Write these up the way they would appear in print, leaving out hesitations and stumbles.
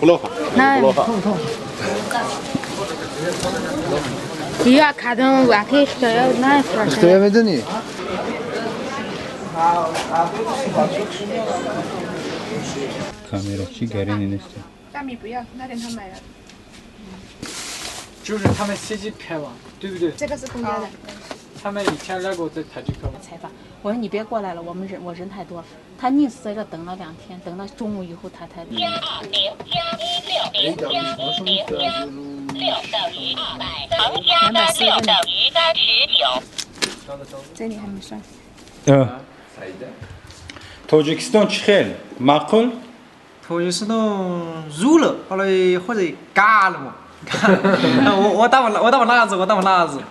плохо. Плохо. Я когда ваки что я знаю, что я медани. Камера чи гарини нест. 大米不要，那天他买了。就是他们司机开网，对不对？这个是公家的。他们以前来过在塔吉克。采访，我说你别过来了，我人太多了。他宁死在这等了2天，等到中午以后他才。+20+1+1+1+1等于200，乘加的6等于39。这里还没算。Тоҷикистон чӣ хел? Маъқул? Тоҷикистон зуло, ҳоло ходи галмо. Одам лазу.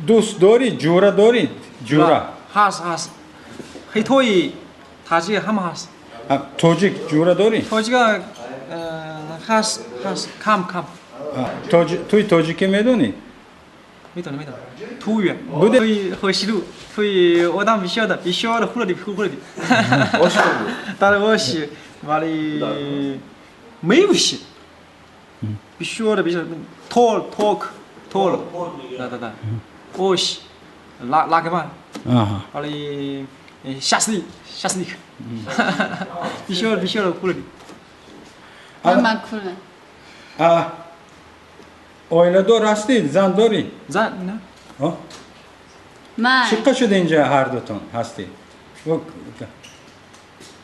Дӯст дорид? Ҷура дорид? Ҷура. Ҳаст. Хитои таҷик ҳама ҳаст. Тоҷик ҷура дорӣ? Тоҷика ҳаст, кам. Туи тоҷикӣ медонӣ? Медонам. Туя. Туи хошилу. Туи одам бисёр хурди. Дар оши. Вали мевши. Бисёр. Ток. Да. Ош. Лагман. Вали шашлик. Бисёр хурди. Макул. Оиладор ҳастед? Зан дорӣ? Зан не. Май. Чӣ қадр шуд инҷа ҳар дутон ҳастед?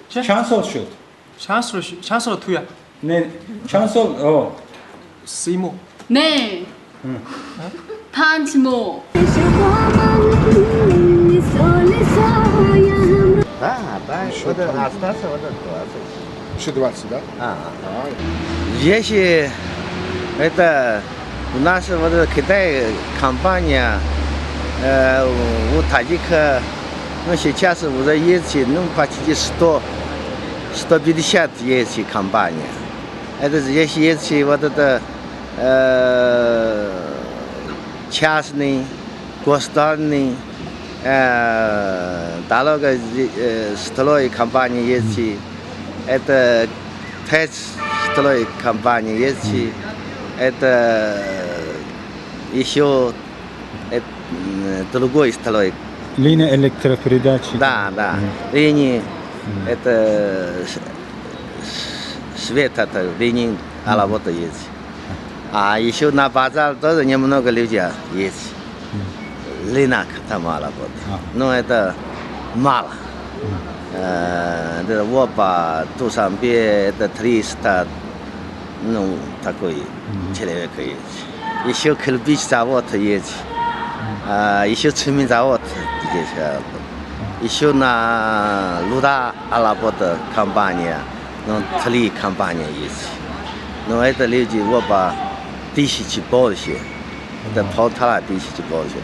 Чанд сол шуд? Чанд сол туя? Не, чанд сол? 3 моҳ. Не. 5 моҳ. Да, остаться вот это. Еще 20, да? Если это у нас вот Китай компания, у Таджика, ну сейчас уже есть, ну почти 150 есть компания. Это здесь есть вот это частный, государственный, дорога строй компания есть. Это строй компания есть, это еще другой строй. Линия электропередачи. Да. Линия, это свет, это линия работа есть. А еще на базар тоже немного людей есть. Рынок там работает. Но это мало. Это опа, Тусанбе, это 300, ну, такой человек есть. Еще кирпич завод есть, еще цемент завод здесь. Еще на Луда работает компания, ну, 3 компании есть. Но это люди опа 1000 больше, это 1500 больше.